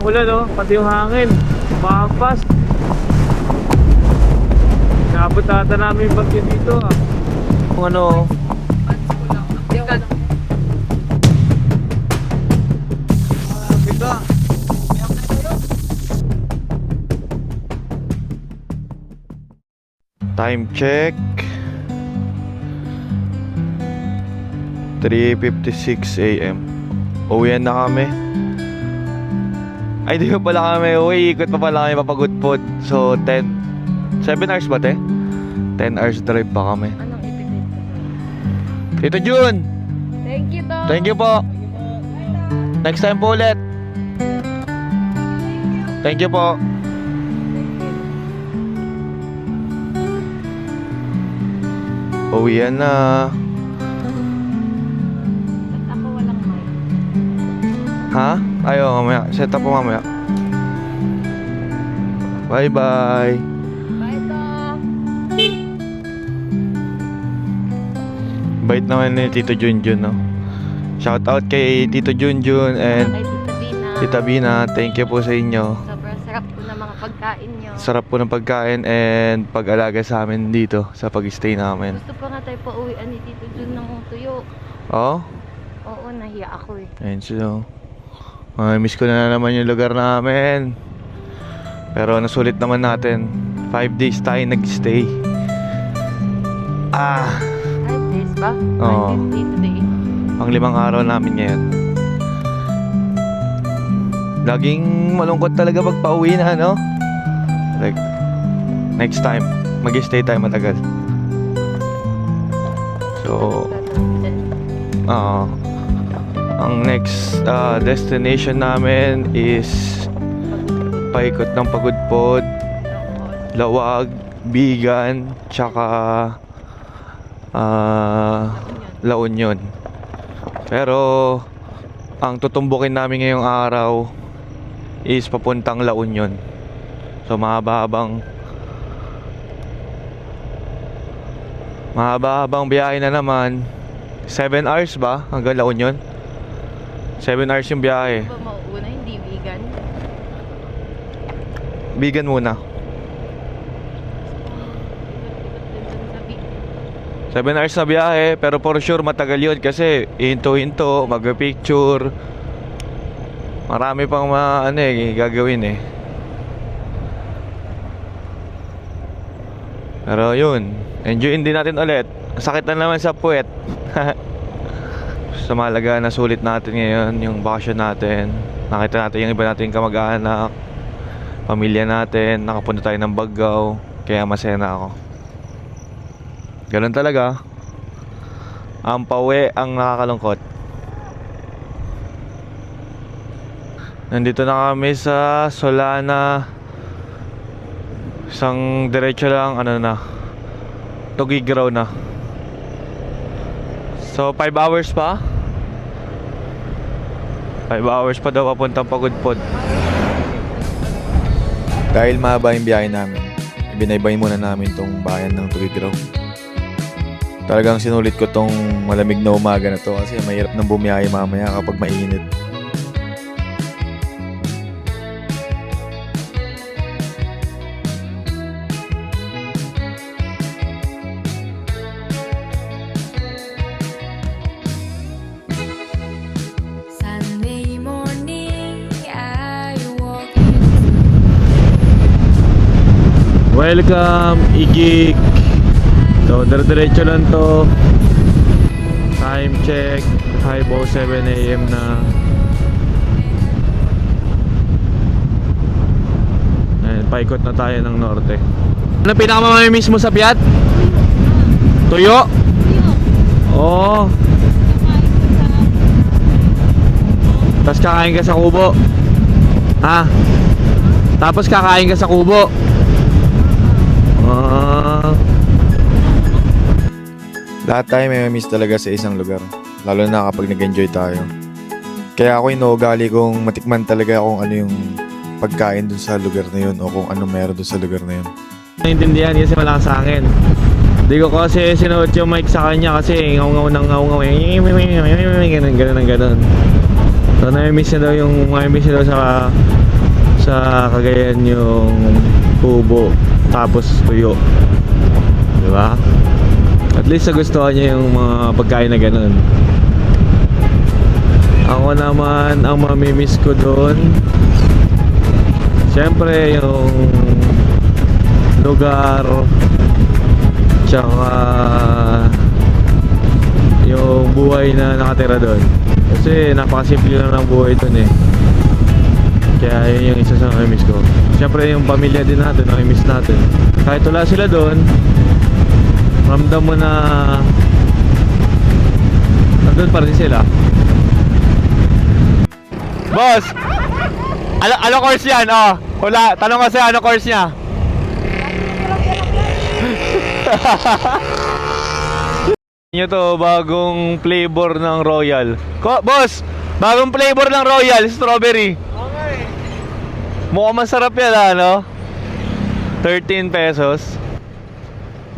ulan oh, pati yung hangin. Pahampas. Nakabot ata namin yung bagyo dito ah. Kung ano. Time check 3:56 AM. Uwian na kami. Ay, di pa pala kami uwi. Ikot pa pala kami papagudpod. So 7 hours ba te? 10 hours drive pa kami. Anong ipipit ko? Tito Jun, Thank you to. thank you po. Next time po ulit. Thank you po. Uwian na. Ba't ako walang mic? Ha? Ayaw, mamaya. Set up po mamaya. Bye bye. Bye to. Bait naman ni Tito Junjun, no? Shout out kay Tito Junjun and Kay Tita Bina. Tita Bina. Thank you po sa inyo. Sobrang sarap po ng mga pagkain nyo. Sarap po ng pagkain and pag-alaga sa amin dito sa pag-stay namin. Gusto pa nga tayo pa uwian ni Tito Jun ng tuyo. Oh? Oo, nahiya ako eh. Ayun sila. Miss ko na naman yung lugar namin. Pero nasulit naman natin. 5 days tayo nag-stay. 5 days ba? Oo. 5 days today. Ang 5 araw namin ngayon. Laging malungkot talaga pag pauwi na, no? Like, next time, mag-stay tayo matagal. So, ang next destination namin is paikot ng Pagudpod, Lawag, Bigan, tsaka La Union. Pero ang tutumbukin namin ngayong araw is papuntang La Union. So mahaba-habang biyahe na naman. 7 hours ba hanggang La Union? 7 hours yung biyahe. Ba mauuna, hindi vegan? Bigan muna. 7 hours na biyahe, pero for sure matagal yun kasi hinto-hinto, mag-picture. Marami pang gagawin eh. Pero yun, enjoyin din natin ulit. Sakit na naman sa puwet. Sa malaga na sulit natin ngayon yung bakasyon natin. Nakita natin yung iba nating kamag-anak, pamilya natin, nakapunta tayo ng Baggao. Kaya masaya na ako. Ganun talaga. Ang pauwi ang nakakalungkot. Nandito na kami sa Solana. Isang diretso lang Tugigraw na. So 5 hours pa. 5 hours pa daw papuntang Pagudpod. Dahil mahaba yung biyahe namin, binaybay muna namin tong bayan ng Tugigraw. Talagang sinulit ko tong malamig na umaga na to kasi mahirap nang bumiyahe mamaya kapag mainit. Sunday morning, I walk. Welcome, Igik. So, diretso lang to. Time check 5:07 AM na. Ayan, paikot na tayo ng norte. Ano pinakamamimiss mo sa Piat? Tuyo? Oo. Tapos kakain ka sa kubo. Ha? Tapos kakain ka sa kubo. Lahat tayo may miss talaga sa isang lugar, lalo na kapag nag-enjoy tayo. Kaya ako inuugali kong matikman talaga kung ano yung pagkain dun sa lugar na yun o kung ano meron dun sa lugar na yun. Naintindihan kasi malakas sa akin. Di ko kasi sinuot yung mic sa kanya kasi ngaw-ngaw ng ngaw-ngaw. Ganun. So nami-miss niya daw yung sa sa Cagayan yung tubo tapos tuyo. Diba? At least nagustuhan niya yung mga pagkain na ganun. Ako naman, ang mamimiss ko doon, siyempre yung lugar, tsaka yung buhay na nakatira doon. Kasi napakasimple lang ng buhay doon eh. Kaya yun yung isa sa namimiss ko. Siyempre yung pamilya din natin, namimiss natin. Kahit wala sila doon, ramdam mo na nandun pa rin sila. Boss! Ano course yan? Oh, wala. Tanong kasi ano course niya? Nyo to, bagong flavor ng Royal. Boss! Bagong flavor ng Royal, strawberry. Okay. Mukhang masarap yan, ano? 13 pesos.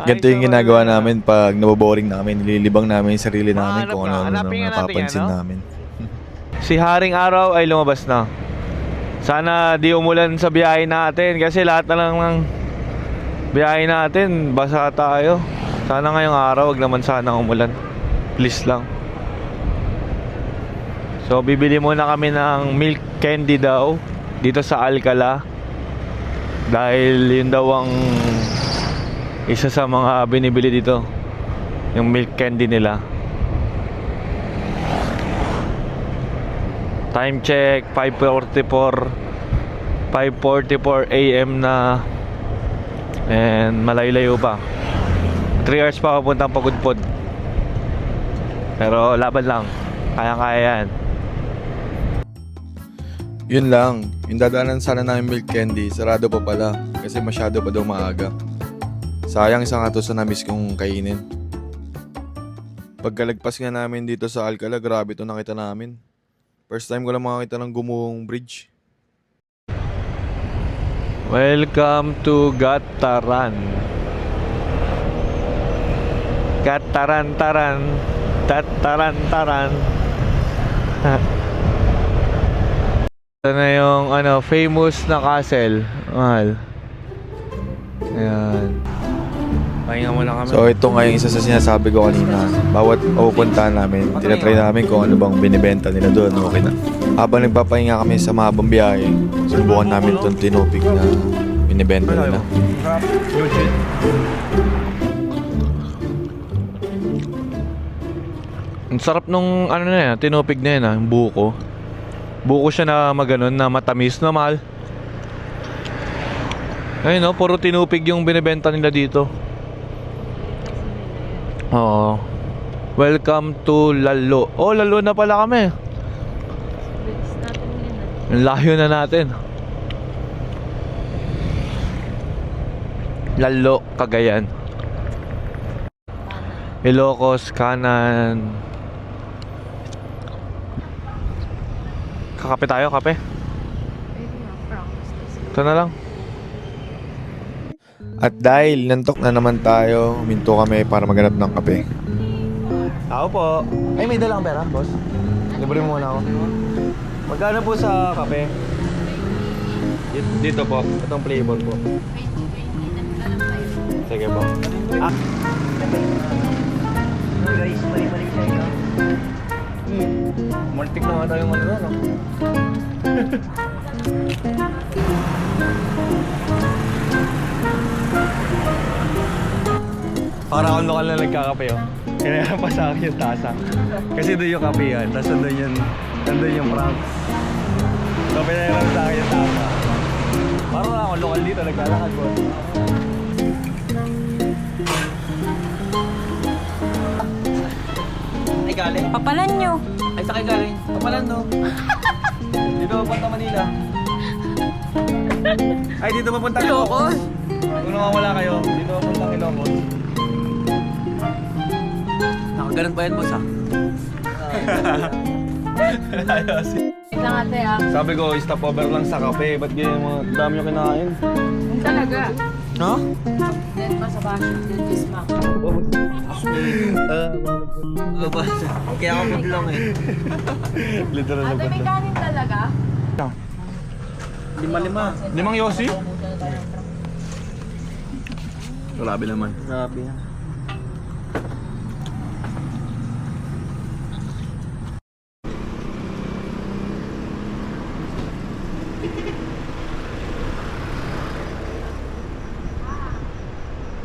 Ganito yung ginagawa namin pag naboboring namin. Nililibang namin yung sarili namin kung ano ang napapansin namin. Si Haring Araw ay lumabas na. Sana di umulan sa biyahe natin kasi lahat na lang ng biyahe natin basa tayo. Sana ngayong araw wag naman sana umulan. Please lang. So bibili muna kami ng milk candy daw dito sa Alcala. Dahil yun daw ang isa sa mga binibili dito, yung milk candy nila. Time check 5:44 AM na. And malayo-layo pa. 3 hours pa papuntang Pagudpod. Pero laban lang. Kaya-kaya yan. Yun lang. Yung dadaanan sana namin milk candy, sarado pa pala. Kasi masyado pa daw maaga. Sayang isang ato sa na-miss kong kainin. Pagkalagpas nga namin dito sa Alcala, grabe ito nakita namin. First time ko lang makakita ng gumuhong bridge. Welcome to Gataran. Gataran-taran. Tataran-taran. Ito na yung famous na castle. Mahal. Ayan. Pahinga muna kami. So ito nga yung isa sa sinasabi ko kanina. Bawat pupuntahan namin, tinatry namin kung ano bang binibenta nila doon. Okay na. Habang nagpapahinga kami sa mahabang biyahe, subukan namin itong tinupig na binibenta nila. Ang sarap nung na yan, tinupig na yan yung buko. Buko siya na maganon na matamis na mahal. Ayun no, puro tinupig yung binibenta nila dito. Oo. Welcome to Lalo. Oh, Lalo na pala kami. Bilis natin yun. Ang layo na natin. Lalo, Cagayan. Ilocos, kanan. Kakape tayo, kape. Ito na lang. At dahil nantok na naman tayo, huminto kami para maghanap ng kape. Ako po. Ay, may dalang pera, boss. Libre mo muna ako. Magkano po sa kape? Dito po. Itong flavor po. Sige po. Ah. Guys, mali-mali sa inyo. Multik na nga tayong ano, no? Para akong lokal na nagkakape, oh. Kaya pa sa akin yung tasa. Kasi doon yung kape yan, tapos nandun yung prank. So pinayaran sa akin yung tasa. Parang akong lokal dito, naglalakad ko. Ay, galing. Papalan nyo. Ay, sakay galing. Kapalan, no? Dito papunta Manila. Ay, dito papunta Ilocos. Kung wala kayo, dito papunta Ilocos. Nakaganon pa yan, boss, ha? Wait lang ate ah. Sabi ko, stop over lang sa kape. Ba't ganyan mo? Dami nyo kinain. Yung talaga. No? Then pa sa baso. Then Bismack. Kaya ako budlong, eh. Literal na Ate may kanin talaga? 5-5. 5 Yossi? Grabe naman. Grabe yan.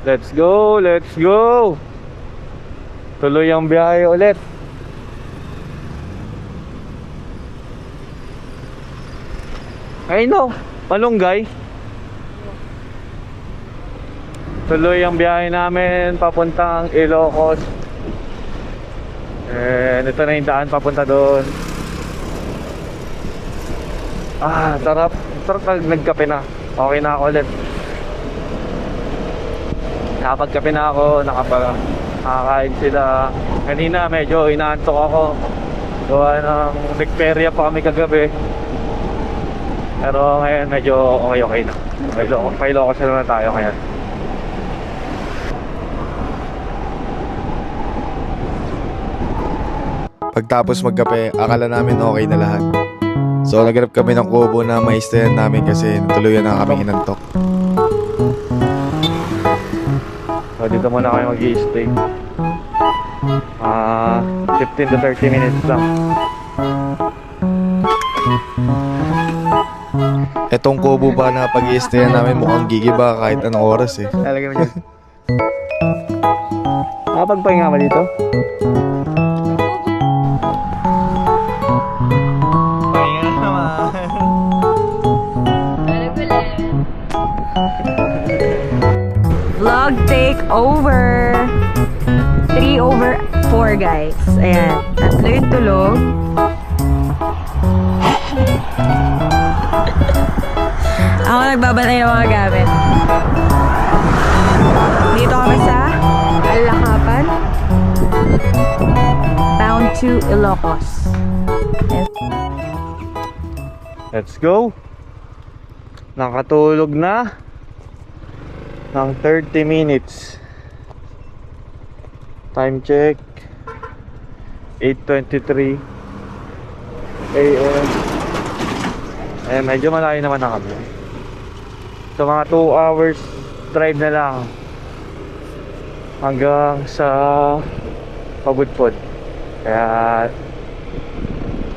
Let's go, let's go. Tuloy ang biyahe ulit. Ay no, malunggay. Tuloy ang biyahe namin papuntang Ilocos. Ito na yung daan papunta doon. Sarap. Sarap pag nagkape na. Okay na ako ulit. Nakapagkape na ako, nakakain sila. Kanina medyo inaantok ako. Gawa ng nagperya pa kami kagabi. Pero ngayon medyo okay na. Pailocos na naman tayo ngayon. Pagtapos magkape, akala namin okay na lahat. So naghanap kami ng kubo na maistayan namin kasi natuluyan na kaming inantok. So dito muna kayo mag-i-stay. 15 to 30 minutes lang. Etong kubo ba na pag-i-stayan namin mukhang gigiba kahit anong oras eh. Lalagay mo dyan. Nakapagpahinga ka dito? Pahinga naman. Vlog take over. 3/4 guys. Ayan. Tatlo yung tulog. Ako nagbabantay ng mga gamit. Dito kami sa Alakapan. Bound to Ilocos. Let's go. Nakatulog na ng 30 minutes. Time check 8:23 AM. Medyo malayo naman na kami. So mga 2 hours drive na lang hanggang sa Pagudpod. Kaya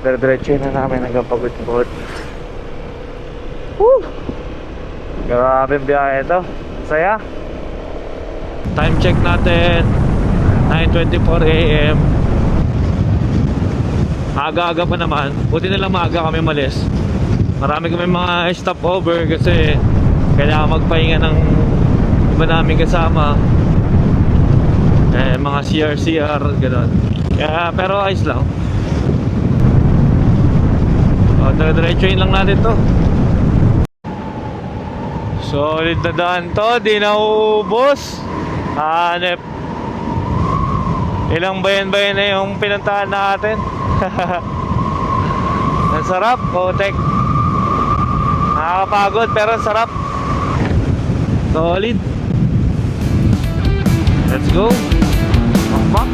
dire-diretso na namin hanggang Pagudpod. Woo! Grabe biyahe ito. Saya. Time check natin 9:24 AM. Aga-aga pa naman. Buti na lang maaga kami malis. Marami kami mga stopover kasi kailangan magpahinga ng iba namin kasama. Mga CR gano'n. Kaya pero ayos lang. Dire-diretsuin lang natin to. Solid na daan to, di na ubos. Hanep. Ilang bayan-bayan na yung pinuntahan natin. Ang sarap, Kotek. Nakakapagod pero ang sarap. Solid. Let's go. Bakbak.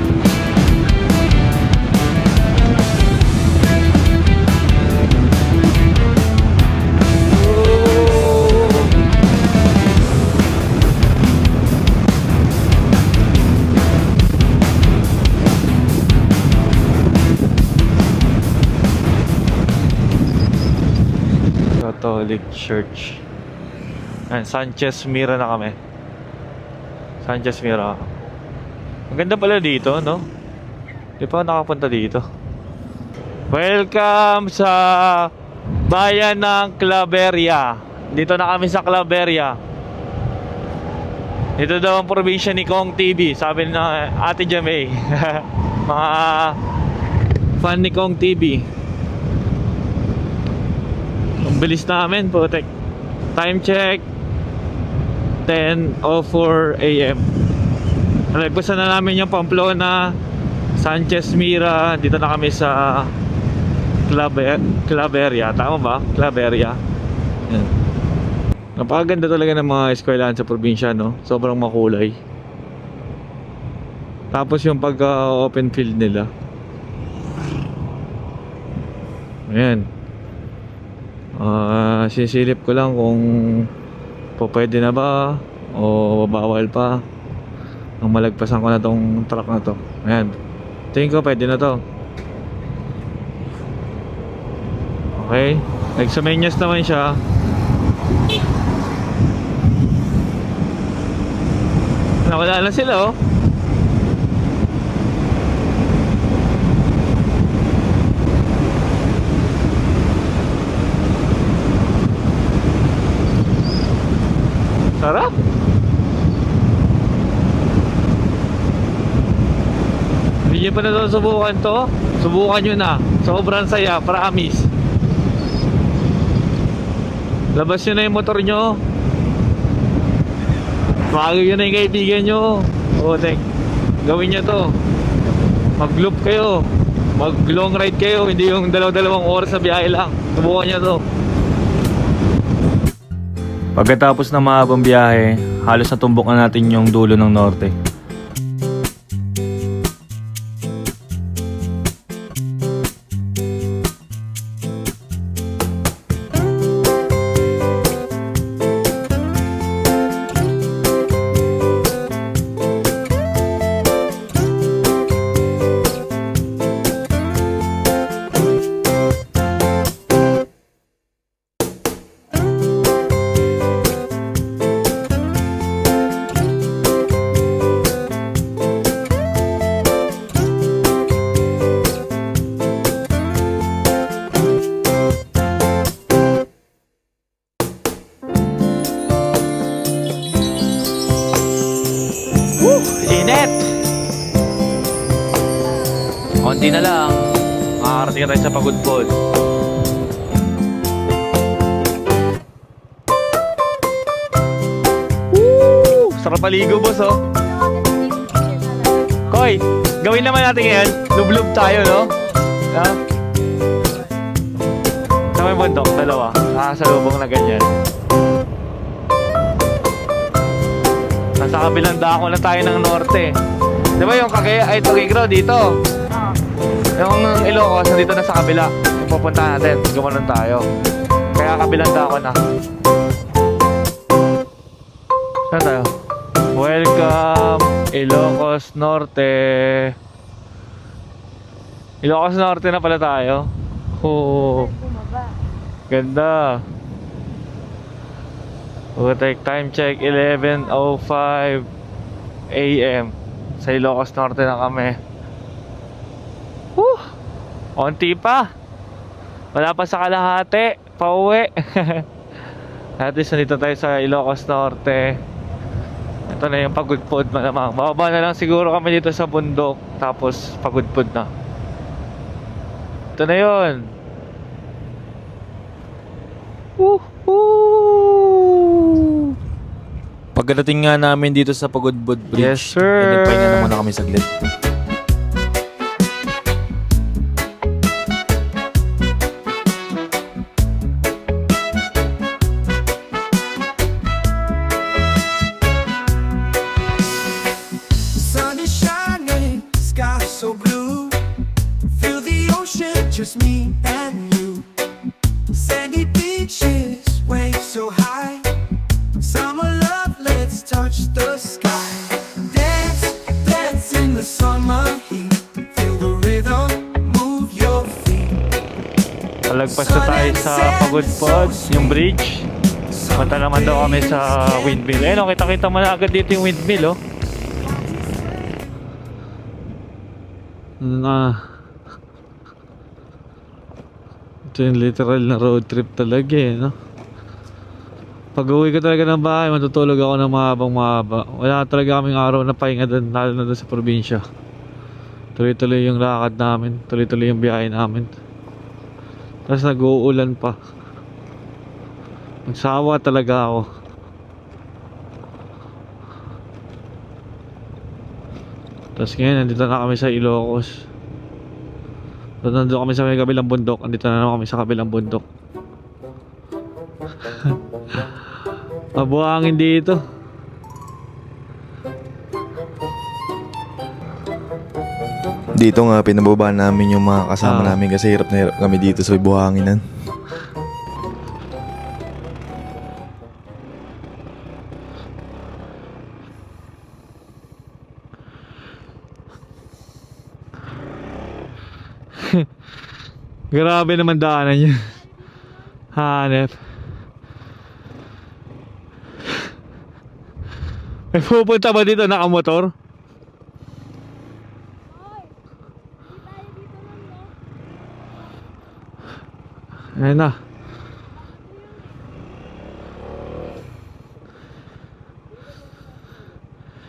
Catholic Church. Ayan, Sanchez Mira na kami. Sanchez Mira. Ang ganda pala dito, no? Di pa ako nakapunta dito. Welcome sa bayan ng Claveria. Dito na kami sa Claveria. Ito daw ang probinsya ni Kong TV, sabi na Ate Jamay. Mga fan ni Kong TV. Ang bilis namin, putek. Time check 10:04 AM. Nalagpasan na namin yung Pamplona, Sanchez Mira. Dito na kami sa Claveria. Tama ba? Claveria. Yan. Napakaganda talaga ng mga eskwelahan sa probinsya, no? Sobrang makulay. Tapos yung pagka-open field nila. Ayan. Sisilip ko lang kung pwede na ba o bawal pa. Ang malagpasan ko na tong truck na to. Ayan. Tingin ko pwede na to. Okay. Nagsumenyas naman siya. Nakilala sila oh. Sarap. Hindi nyo pa na subukan to. Subukan nyo na. Sobrang saya, promise. Labas nyo na yung motor nyo. Tawagin nyo na yung kaibigan nyo. O, gawin nyo to. Mag-loop kayo. Mag-long ride kayo. Hindi yung dalawang oras na biyahe lang. Subukan nyo to. Pagkatapos ng mahabang biyahe, halos natumbok na natin yung dulo ng norte. Init! Konti na lang. Makakarating tayo sa Pagudpod. Woo! Sarap paligo, boss, oh. Koy, gawin naman natin ngayon. Lublub tayo, no? Ha? Sa may bundok, dalawa. Nakasalubong na ganyan. Nasa kabilang dako na tayo ng norte. Di ba yung Tuguegarao dito? Yung Ilocos, nandito na sa kabila. Yung pupunta natin, gumanon tayo. Kaya kabilang dako na. Saan tayo? Welcome, Ilocos Norte. Ilocos Norte na pala tayo. Oh, ganda. We'll take time check 11:05 AM. Sa Ilocos Norte na kami. Woo! Onti pa. Wala pa sa kalahati. Pauwi. At least nandito tayo sa Ilocos Norte. Ito na yung Pagudpod malamang. Bababa na lang siguro kami dito sa bundok. Tapos Pagudpod na. Ito na yun. Pagdating nga namin dito sa Pagudpod Bridge, Yes, sir. nagpahinga na muna kami saglit. Sun is shining, sky so blue. Feel the ocean, just me and you. Sandy beaches, waves so high. Summer love, let's touch the sky. Dance, dance in the summer heat. Feel the rhythm, move your feet. Palagpas na tayo sa Pagudpod, yung bridge. Punta naman daw kami sa windmill. Ayun, kita-kita mo na agad dito yung windmill, oh. Ito yung literal na road trip talaga eh, no? Pag uwi ko talaga ng bahay, matutulog ako ng mahaba. Wala talaga kaming araw na pahinga doon, lalo na doon sa probinsya. Tuloy-tuloy yung lakad namin, tuloy-tuloy yung biyahe namin. Tapos nag-uulan pa. Magsawa talaga ako. Tapos ngayon, nandito na kami sa Ilocos. Tapos nandito kami sa may kabilang bundok. Nandito na naman kami sa kabilang bundok. Mabuhangin dito. Dito nga, pinababa namin yung mga kasama namin kasi hirap na hirap kami dito sa buhanginan. Grabe naman daanan yun. Hanep. May pupunta ba dito nakamotor? Ayan na.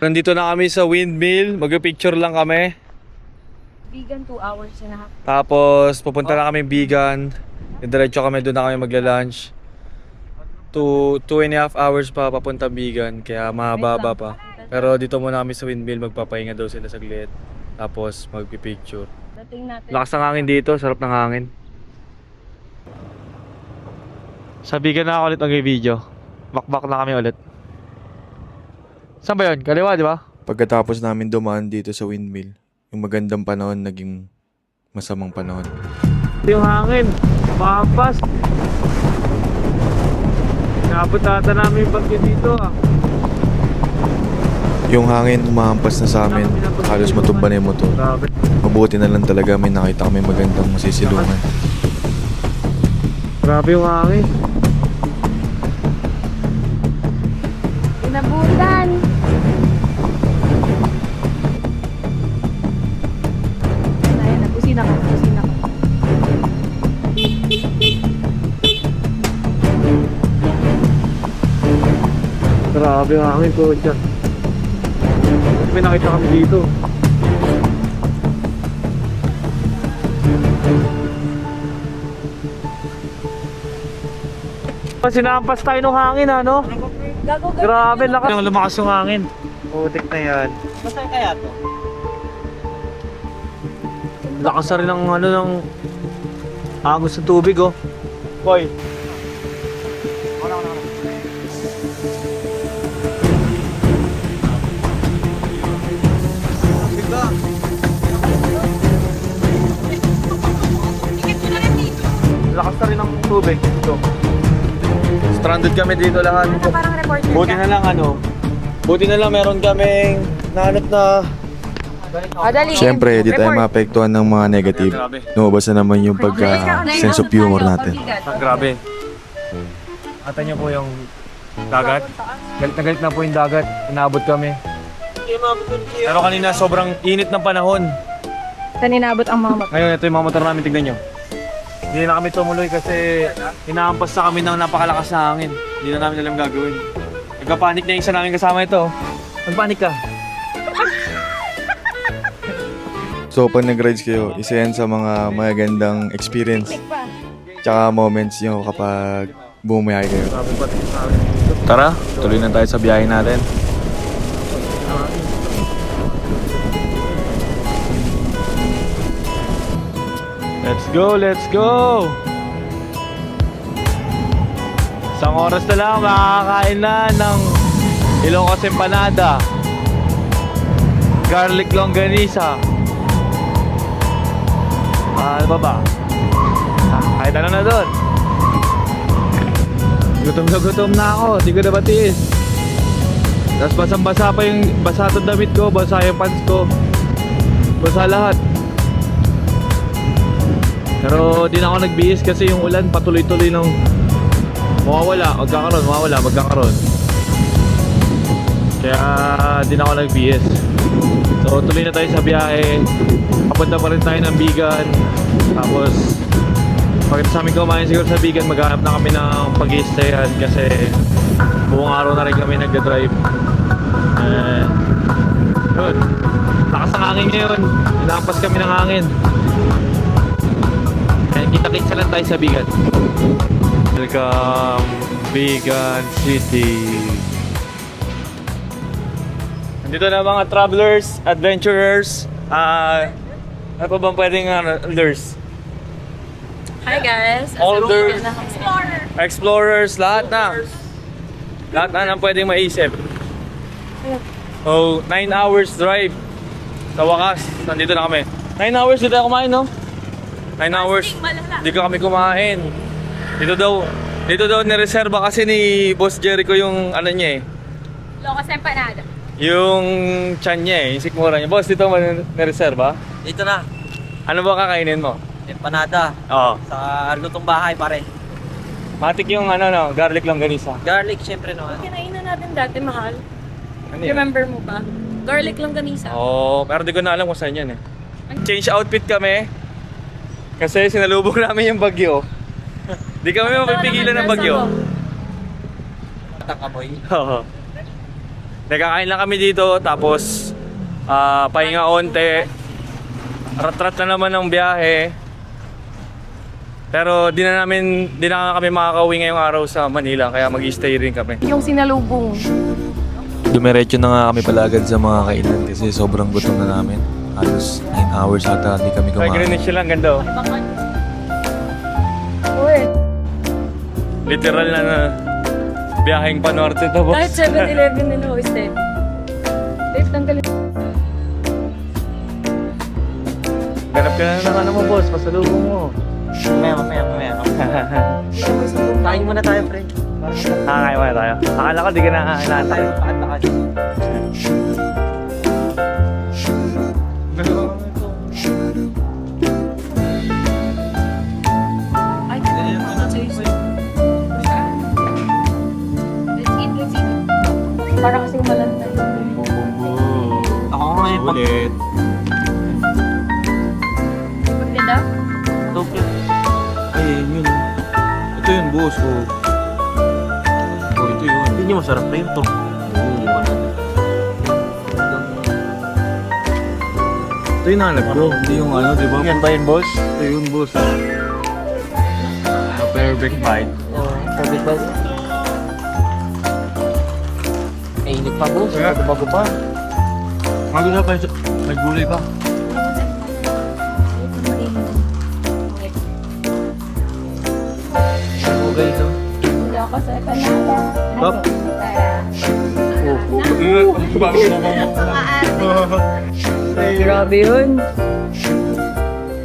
Nandito na kami sa windmill. Mag-picture lang kami. Vegan 2 hours and a half. Tapos pupunta na kami Bigan. Diretso kami, doon na kami magla-lunch. 2.5 hours pa papunta Bigan, kaya mahaba pa. Pero dito muna kami sa windmill, magpapahinga daw sila saglit. Tapos magpipicture. Dating natin. Lakas ng hangin dito, sarap ng hangin. Sa Bigan na ako ulit mag-video. Bakbak na kami ulit. Saan ba yun? Kaliwa, di ba? Pagkatapos namin dumaan dito sa windmill, yung magandang panahon naging masamang panahon. Yung hangin, mahampas. Naabot ata namin yung bagyo dito ah. Yung hangin umahampas na sa amin, halos matumba na yung motor. Grabe. Mabuti na lang talaga may nakita kami magandang masisilungan. Grabe yung hangin. Inabutan. Ayun, nagkusina ka. Grabe yung hangin ko dyan. May nakita kami dito. Sinampas tayo ng hangin ano? Grabe, lakas. Lumakas yung hangin. Putik na yan. Masaya kaya to? Lakas na rin ng ano ng agos ng tubig oh. Boy. Lakas na rin ng tubig dito. Stranded kami dito lahat. Parang reporter Buti na lang ano. Buti na lang meron kaming nahanap na Dali. Siyempre, di tayo maapektuhan ng mga negative. Lumabas na naman yung sense of humor natin. grabe. Ata niyo po yung dagat. Galit na galit na po yung dagat. Inabot kami. Pero kanina sobrang init ng panahon. Saan inabot ang mga motor? Ngayon ito yung mga motor namin, tignan nyo. Hindi na kami tumuloy kasi inaampas na kami ng napakalakas na hangin. Hindi na namin alam gagawin. Nagka-panic na yung isa namin kasama ito. Nagpanik ka. So pag nag-rides kayo, isa yan sa mga magagandang experience tsaka moments nyo kapag bumiyahe kayo. Tara, tuloy na tayo sa biyahe natin. Let's go, let's go! Isang oras na lang, makakain na ng Ilocos Empanada, garlic longganisa. Ano ba ba? Kahit ano na doon. Gutom na ako, di ko na matiis. Tapos basang-basa pa yung, basa itong damit ko, basa yung pants ko, basa lahat. Pero di na ako nagbihis kasi yung ulan patuloy-tuloy nang magkakaroon. Kaya di na ako nagbihis. So tuloy na tayo sa biyahe. Papunta pa rin tayo ng Bigan. Tapos pagkita sa amin kumain siguro sa Bigan, maghanap na kami ng pag-i-stayan kasi buong araw na rin kami nagda-drive. Yun, lakas ng hangin ngayon. Inaampas kami ng hangin. Kaya kita-kitsa lang tayo sa Bigan. Welcome Bigan City. Nandito na mga travelers, adventurers. Ano pa bang pwedeng lures? Hi guys. Holders, explorers, lahat na. Lahat na ang pwedeng maisip. Oh, 9 hours drive. Sa wakas, nandito na kami. 9 hours dito tayo kumain, no? 9 hours. Dito kami kumain. Dito daw nireserba kasi ni Boss Jericho yung ano niya eh. Ilocos Empanada. Yung chan niya eh, yung sikmura niya. Boss, dito mo nireserba? Dito na. Ano ba kakainin mo? Empanada. Oo. Sa lutong bahay pare. Matik yung ano no, garlic longganisa. Garlic syempre naman. Kinainan natin dati, mahal. Ano yun? Remember mo ba? Garlic longganisa. Oo, pero di ko na alam kung saan yan eh. Change outfit kami. Kasi sinalubong namin yung bagyo. Di kami mapipigilan ng bagyo. Takamoy. Oo. Nagkakain lang kami dito, tapos pahinga onte. Rat-rat na naman ng biyahe. Pero di na kami makakauwi ngayong araw sa Manila, kaya mag-stay rin kami. Yung sinalubong. Dumiretso na nga kami pala agad sa mga kainan kasi sobrang gutom na namin. Halos 9 hours ata hindi kami Kaya kumain. Greenwich lang, ganda oh. Uy, Literal na biyaheng panorte to, boss. kahit 7-Eleven nila, Oiste. Dave, tanggalin. Ganap ka na ng ano mo, boss. Pasalubong mo. Mamaya. Kain muna tayo, pre. Kakain muna tayo. Akala ko di ka na inaantay. Pakat. Ay, let's eat. Para kasing malantay. Ako ngayon pag Ulit. Paglinda? Ay, yun. Ito yun, boss. Oh, ito yun. hindi nyo masarap na yun to. Ito yung hanap ko. Hindi yung ano, di ba? Yan ba yun, boss? Ito yun, boss. Perfect bite. Sabi ba? Mainit pa boss. Bago pa. Mago na pa yung nagulay pa. Okay ito. Hindi ako sa Canada. Bak? Grabe yun.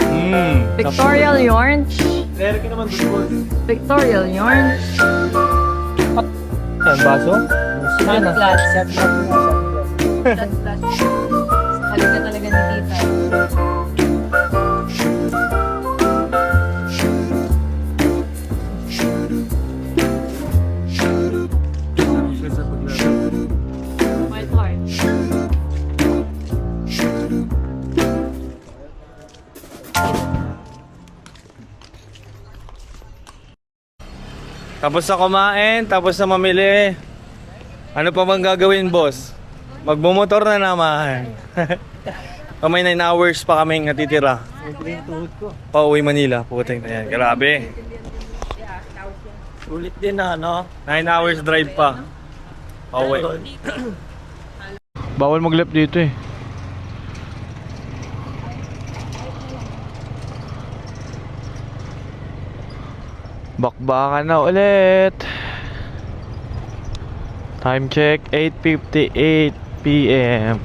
Mmm. Pictorial yarn. Meron ka naman boss. Pictorial yarn. Yan, baso? Shot glass. Shot glass. Halaga talaga ni Tita. White heart. Tapos na kumain, tapos na mamili. Ano pa bang gagawin, boss? Magbumotor na naman. May 9 hours pa kaming natitira. Pauwi Manila. Puting na yan. Grabe. Ulit din na ano. 9 hours drive pa. Pauwi. Bawal mag-left dito eh. Bakbakan na ulit. Time check 8:58 PM.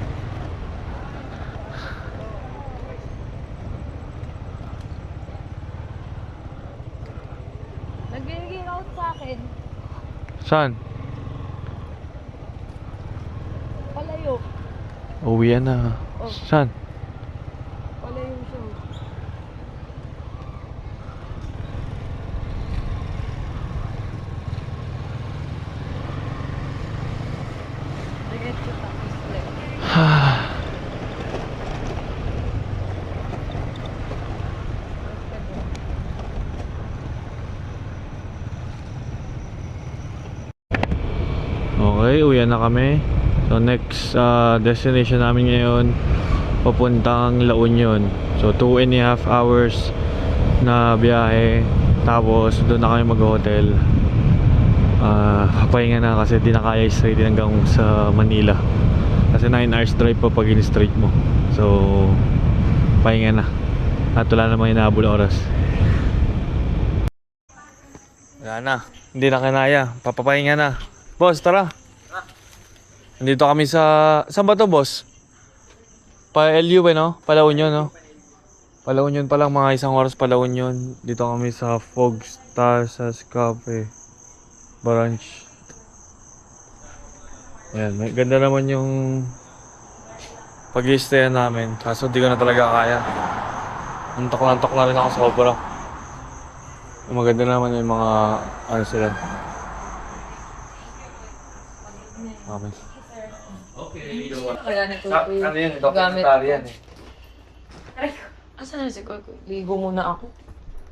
Nagbibigay out sa akin. Saan? Palayo. Uwi na. Saan? Palayo siya. Diretso tapos left. Okay, uwi na kami. So next destination namin ngayon, papuntang La Union. So 2.5 hours na biyahe. Tapos doon na kami mag-hotel. Papahinga na kasi di na kaya straight hanggang sa Manila. Kasi 9 hours drive pa pag in-straight mo. So pahinga na. At wala namang inaabol oras. Wala na. Hindi na kinaya. Papapahinga na. Boss, tara. Nandito kami sa... Saan ba to, boss? Pa-LU ba, no? Pa-La Union, no? Pa-La Union pa lang, mga 1 oras pa-La Union. Dito kami sa Fog Stars Cafe Branch. Ayan, may ganda naman yung pag-i-stayan namin. Kaso di ko na talaga kaya. Antok na rin ako sobra. Maganda naman yung mga ano sila. Okay. Kaya nagtuloy. Ano yun? Gamit. Documentary yan eh. Asan na si Koy? Ligo muna ako.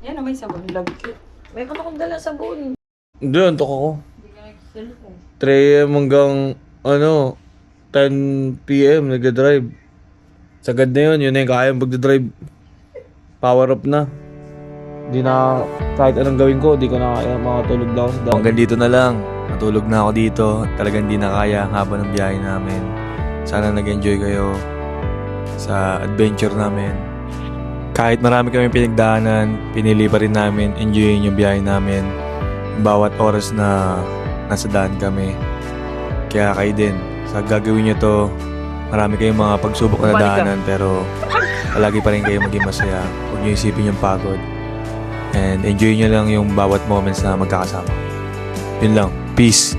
Yan, may sabon. Lagkit. May pa akong dala sabon. Hindi, antok ako. Hindi ka nagsisilipon. 3 AM hanggang 10 PM nagda-drive. Sagad na yun na yung kaya magda-drive. Power up na. Di na, kahit anong gawin ko, di ko na kaya makatulog lang sa daan. Hanggang dito na lang. Natulog na ako dito. Talagang di na kaya ang haba ng biyahe namin. Sana nag-enjoy kayo sa adventure namin. Kahit marami kami pinagdaanan, pinili pa rin namin enjoyin yung biyahe namin. Bawat oras na nasa daan kami. Kaya kayo din, sa gagawin nyo to, marami kayong mga pagsubok na daanan pero palagi pa rin kayo maging masaya. Huwag nyo isipin yung pagod. And enjoy nyo lang yung bawat moments na magkakasama. Yun lang. Peace.